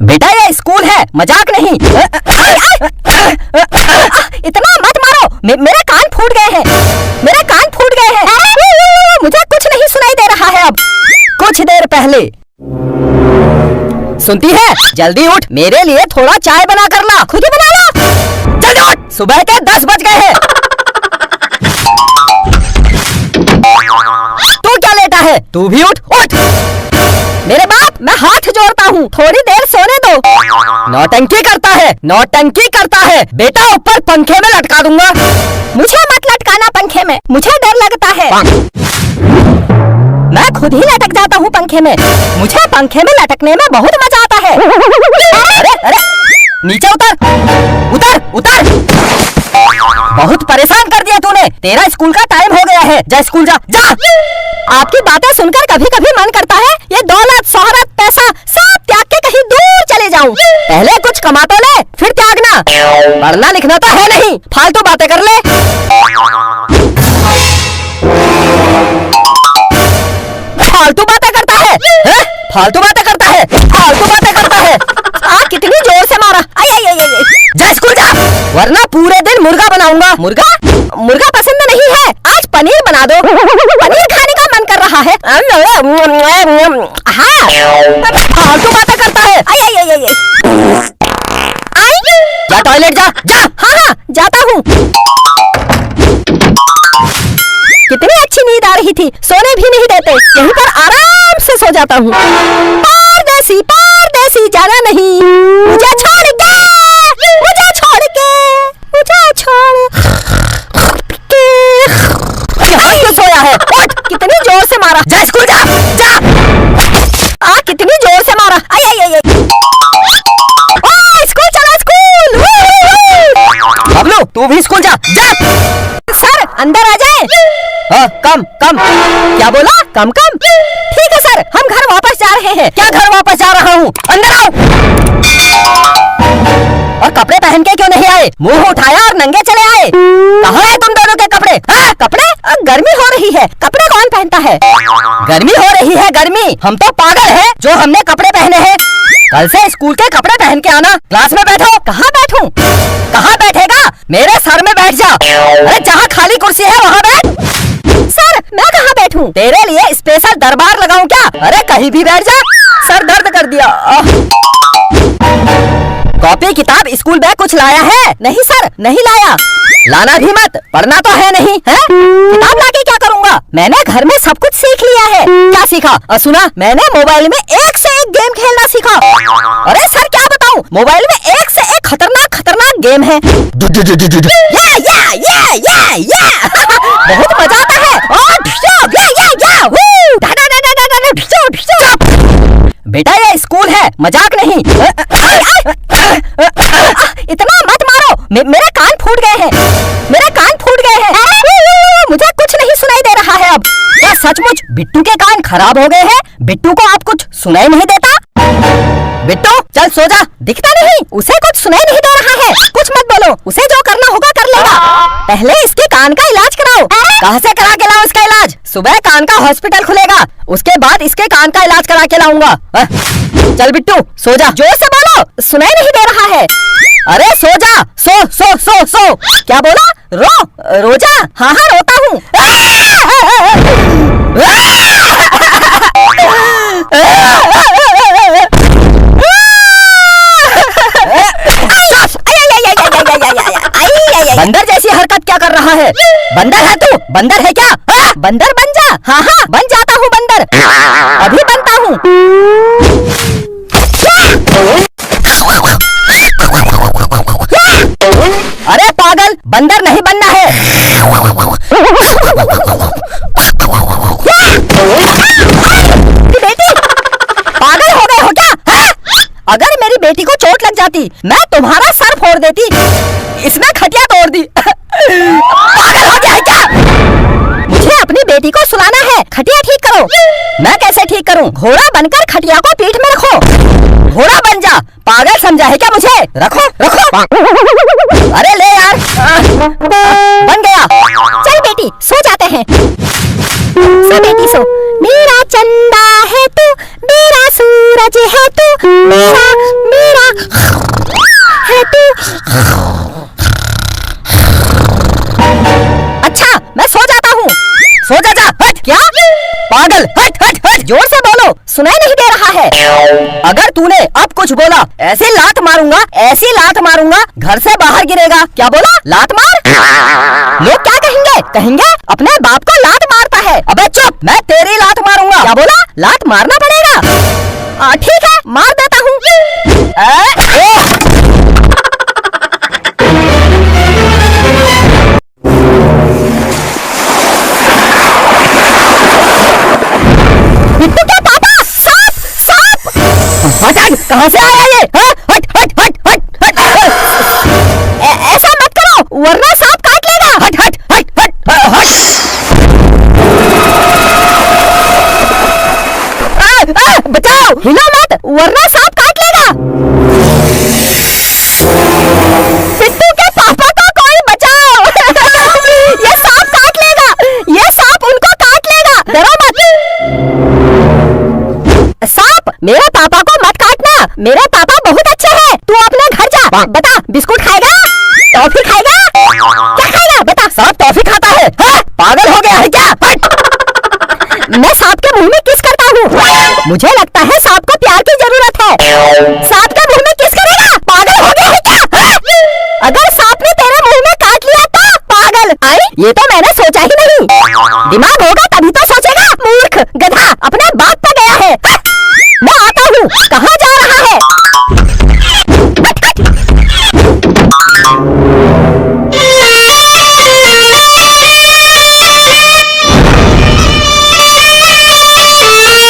बेटा ये स्कूल है, मजाक नहीं। इतना मत मारो, मेरे कान फूट गए हैं, मेरे कान फूट गए हैं। मुझे कुछ नहीं सुनाई दे रहा है अब। कुछ देर पहले सुनती है? जल्दी उठ, मेरे लिए थोड़ा चाय बना कर ला। खुद ही बना लो, जल्दी उठ, सुबह के 10 बज गए हैं। तू क्या लेटा है? तू भी उठ, उठ। मेरे बाप, मैं हाथ जोड़ता हूँ, थोड़ी देर सोने दो। नौटंकी करता है, नौटंकी करता है। बेटा ऊपर पंखे में लटका दूंगा। मुझे मत लटकाना पंखे में, मुझे डर लगता है। मैं खुद ही लटक जाता हूँ पंखे में, मुझे पंखे में लटकने में बहुत मजा आता है। अरे अरे नीचे उतर, उतर उतर। बहुत परेशान कर दिया तूने, तेरा स्कूल का टाइम हो गया है, जा स्कूल जा, जा। आपकी बातें सुनकर कभी कभी मन करता है ये दौलत, शोहरत, पैसा सब त्याग के कहीं दूर चले जाऊं। पहले कुछ कमा तो ले, फिर त्यागना। पढ़ना लिखना तो है नहीं, फालतू बातें कर ले। फालतू बातें करता है, फालतू बातें करता है, फालतू बातें करता है। कितनी जोर से मारा। जा स्कूल जा, वरना पूरे दिन मुर्गा बनाऊंगा। मुर्गा? मुर्गा पसंद नहीं है, आज पनीर बना दो। पनीर खाने का मन कर रहा है। हाँ, फालतू बातें करता है। जा टॉयलेट जा, जा। हाँ हाँ जाता हूँ। कितनी अच्छी नींद आ रही थी, सोने भी नहीं देते, यहीं पर आराम से सो जाता हूँ। परदेसी परदेसी जाना नहीं, मुझे छोड़ के, मुझे छोड़ के, मुझे छोड़ के। यहाँ क्यों सोया है? उठ, कितनी जोर से मारा। जा स्कूल जा, जा। कितनी जोर से मारा। स्कूल चला, स्कूल। बबलू तू भी स्कूल जा, जा। सर अंदर आ जाए। कम कम। क्या बोला? कम कम। ठीक है सर, हम घर वापस जा रहे हैं। क्या घर वापस जा रहा हूँ? अंदर आओ। और कपड़े पहन के क्यों नहीं आए? मुंह उठाया और नंगे चले आए। कहाँ है तुम दोनों के कपड़े? कपड़े? गर्मी हो रही है, कपड़े कौन पहनता है? गर्मी हो रही है, गर्मी। हम तो पागल हैं जो हमने कपड़े पहने हैं। कल से स्कूल के कपड़े पहन के आना। क्लास में बैठो। कहाँ बैठूं? कहाँ बैठेगा? मेरे सर में बैठ जा। अरे जहाँ खाली कुर्सी है वहाँ बैठ। सर मैं कहाँ बैठूं? तेरे लिए स्पेशल दरबार लगाऊं क्या? अरे कहीं भी बैठ जा। सर दर्द कर दिया। कॉपी किताब स्कूल बैग कुछ लाया है? नहीं सर, नहीं लाया। लाना भी मत, पढ़ना तो है नहीं है? किताब लाके क्या करूँगा? मैंने घर में सब कुछ सीख लिया है। क्या सीखा? सुना, मैंने मोबाइल में एक से एक गेम खेलना सीखा। अरे सर क्या बताऊँ, मोबाइल में एक से एक खतरनाक खतरनाक गेम है। बहुत मजा आता है। बेटा ये स्कूल है, मजाक नहीं। इतना मत मारो, मेरे कान फूट गए हैं, मेरे कान फूट गए हैं। मुझे कुछ नहीं सुनाई दे रहा है अब। क्या सचमुच बिट्टू के कान खराब हो गए हैं? बिट्टू को आप कुछ सुनाई नहीं देता? बिट्टू चल सो जा। दिखता नहीं, उसे कुछ सुनाई नहीं दे रहा है। कुछ मत बोलो, उसे जो करना होगा कर लेगा। पहले इसके कान का इलाज कराओ। कहाँ से करा के लाऊं इसका इलाज? सुबह कान का हॉस्पिटल खुलेगा, उसके बाद इसके कान का इलाज करा के लाऊंगा। चल बिट्टू सो जा। जोर से बोलो, सुनाई नहीं दे रहा है। अरे सो जा, सो सो सो सो। क्या बोला? रो जा। हाँ हाँ रोता हूँ। बंदर जैसी हरकत क्या कर रहा है? बंदर है तू? बंदर है क्या? बंदर बन जा। हाँ हाँ बन जाता हूँ बंदर, अभी बनता हूँ। अरे पागल, बंदर नहीं बनना है। बेटी पागल हो गए हो क्या? अगर मेरी बेटी को चोट लग जाती, मैं तुम्हारा सर फोड़ देती। इसने खटिया तोड़ दी। पागल हो गया है क्या? मुझे अपनी बेटी को सुलाना है, खटिया ठीक करो। मैं कैसे ठीक करूं? घोड़ा बनकर खटिया को पीठ में रखो। घोड़ा बन जा। पागल समझा है क्या मुझे? रखो रखो। अरे ले यार, बन गया। चल बेटी सो जाते हैं। सो बेटी सो। मेरा चंदा है तू, मेरा सूरज है तू, मेरा है तू? अच्छा मैं सो जाता हूँ। सो जा। हट। क्या पागल? हट हट हट, जोर से बोलो, सुनाई नहीं दे रहा है। अगर तूने अब कुछ बोला ऐसी लात मारूंगा, ऐसी लात मारूंगा घर से बाहर गिरेगा। क्या बोला? लात मार। लोग क्या कहेंगे? कहेंगे अपने बाप को लात मारता है। अबे चुप, मैं तेरी लात मारूंगा। क्या बोला? लात मारना पड़ेगा। ठीक है मार देता हूँ। बिट्टू के पापा, सांप सांप। हट, कहाँ से आया ये? हट हट हट हट हट, ऐसा मत करो वरना सांप काट लेगा। हट हट हट हट हट, बचाओ, हिलो मत वरना सांप काट लेगा। बिट्टू के पापा को कोई बचाओ। ये सांप काट लेगा, ये सांप उनको काट लेगा। डरो मत। सांप, मेरे पापा को मत काटना, मेरे पापा बहुत अच्छे हैं। तू अपने घर जा। बता, बिस्कुट खाएगा? टॉफी खाएगा? क्या खाएगा? बता। सांप टॉफी खाता है? पागल हो गया है क्या? मैं सांप के मुंह में किस करता हूँ। मुझे लगता है सांप को प्यार की जरूरत है। सांप के मुंह में किस करेगा? पागल हो गया है क्या? अगर सांप ने तेरे मुंह में काट लिया तो? पागल। आई ये तो मैंने सोचा ही नहीं। दिमाग होगा तभी तो सोचेगा। मूर्ख गधा, अपने बाप पे गया है। मैं आता हूँ। कहाँ जा रहा है?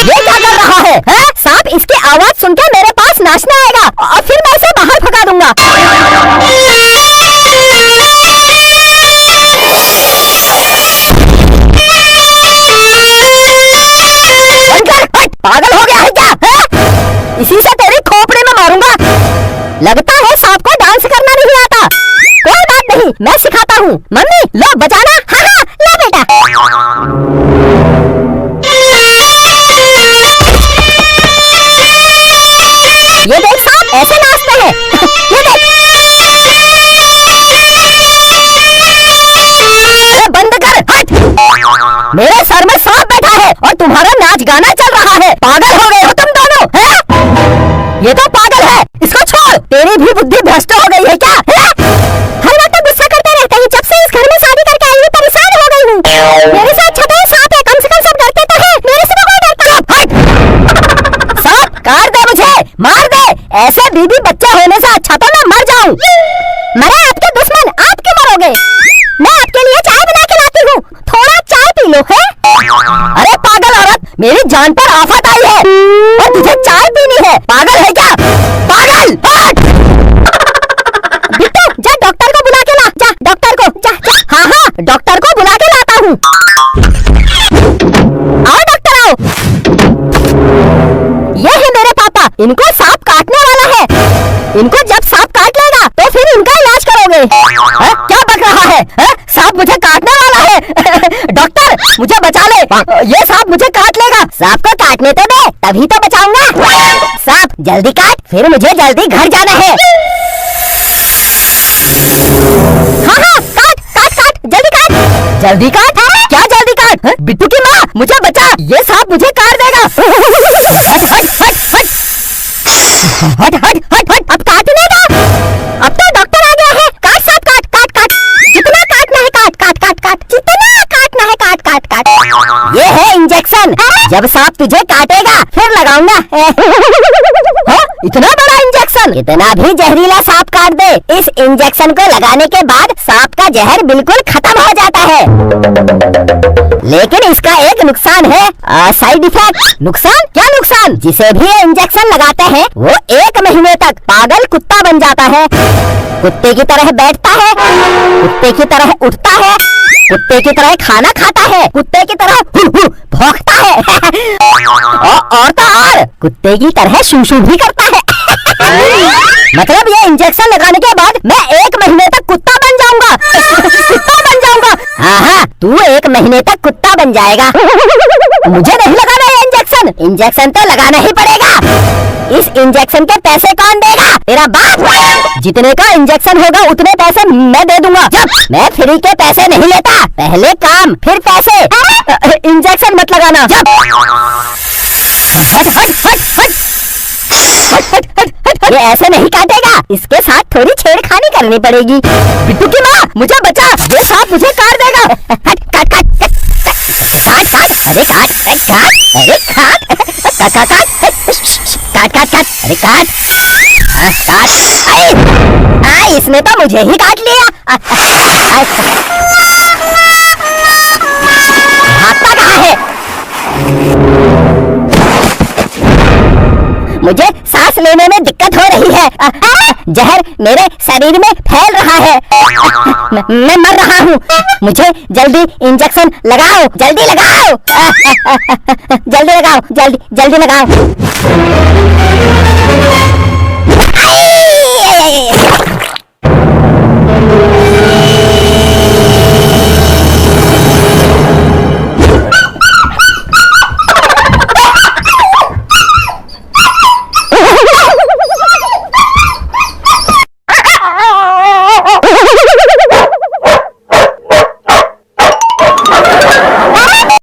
ये क्या कर रहा है? सांप इसकी आवाज सुनकर मेरे पास नाचने आएगा और फिर मैं इसे बाहर भगा दूंगा। पागल हो गया है क्या? इसी से तेरी खोपड़ी में मारूंगा। लगता है सांप को डांस करना नहीं आता। कोई बात नहीं, मैं सिखाता हूँ। मम्मी लो बजाना। हाँ हाँ लो बेटा। ये देख सांप ऐसे नाचते हैं। ये देख। अरे बंद कर, हट। मेरे सर में सांप बैठा है और तुम्हारा नाच गाना चल रहा है। पागल हो गए हो तुम दोनों, हैं? ये तो पागल है, इसको छोड़। तेरी भी बुद्धि भ्रष्ट हो गई है क्या? हर वक्त गुस्सा करते रहते हैं। जब से इस घर में शादी करके आई हूँ परेशान हो गई हूँ। मेरे साथ छठा सांप है, कम से कम सब डरते तो है। मेरे से तो कोई डरता नहीं। सांप काट दे मुझे, मार दे। ऐसे बीबी बच्चे होने से अच्छा तो मैं मर जाऊँ। मरे आपके दुश्मन, आप क्यों मरोगे? मैं आपके लिए चाय बना के लाती हूँ, थोड़ा चाय पी लो। है? अरे पागल औरत, मेरी जान पर आफत आई है और तुझे चाय पीनी है। पागल है क्या? पागल। बिट्टू जा डॉक्टर को बुला के ला। जा डॉक्टर को, जा जा। हाँ हाँ डॉक्टर को बुला के लाता हूँ। आओ डॉक्टर आओ। ये है मेरे पापा, इनको सांप काटने वाला है। इनको जब सांप काट लेगा तो फिर इनका इलाज करोगे। क्या बक रहा है? सांप मुझे काटने वाला है। डॉक्टर मुझे बचा ले, ये सांप मुझे काट लेगा। सांप को काटने तो दे, तभी तो बचाऊंगा। सांप जल्दी काट, फिर मुझे जल्दी घर जाना है। हाँ हाँ काट काट काट, जल्दी काट। जल्दी काट? क्या जल्दी काट? बिट्टू की माँ मुझे बचा, ये सांप मुझे काट देगा। हट हट हट हट हट हट हट हट, अब काटने दो। अब तो डॉक्टर आ गया है। काट सांप काट काट काट, जितना काटना है काट काट काट काट, जितना काटना है काट काट काट। ये है इंजेक्शन, जब सांप तुझे काटेगा फिर लगाऊंगा। इतना बड़ा इंजेक्शन, इतना भी जहरीला सांप काट दे। इस इंजेक्शन को लगाने के बाद सांप का जहर बिल्कुल खत्म हो जाता है। लेकिन इसका एक नुकसान है, साइड इफेक्ट। नुकसान? क्या नुकसान? जिसे भी ये इंजेक्शन लगाते हैं वो 1 महीने तक पागल कुत्ता बन जाता है। कुत्ते की तरह बैठता है, कुत्ते की तरह उठता है, कुत्ते की तरह खाना खाता है, कुत्ते की तरह भौंकता है और तो और कुत्ते की तरह शूशू भी करता है। मतलब ये इंजेक्शन लगाने के बाद मैं 1 महीने तक कुत्ता बन जाऊंगा। कुत्ता बन जाऊंगा। हाँ हाँ तू 1 महीने तक कुत्ता बन जाएगा। मुझे नहीं लगाना ये इंजेक्शन, इंजेक्शन तो लगाना ही पड़ेगा। इस इंजेक्शन के पैसे कौन देगा? तेरा बाप। जितने का इंजेक्शन होगा उतने पैसे मैं दे दूंगा। मैं फ्री के पैसे नहीं लेता, पहले काम फिर पैसे। इंजेक्शन मत लगाना। हट हट हट हट हट हट हट हट। ये ऐसे नहीं काटेगा, इसके साथ थोड़ी छेड़खानी करनी पड़ेगी। बिट्टू की माँ, मुझे बचा, ये सांप मुझे काट देगा। हट काट काट काट काट काट, अरे काट काट, अरे काट काट काट काट काट काट, अरे काट काट। आई इसने तो मुझे ही काट लिया। भागता कहाँ है? मुझे सांस लेने में दिक्कत हो रही है। जहर मेरे शरीर में फैल रहा है। मैं मर रहा हूँ। मुझे जल्दी इंजेक्शन लगाओ, जल्दी लगाओ। जल्दी लगाओ, जल्दी जल्दी लगाओ।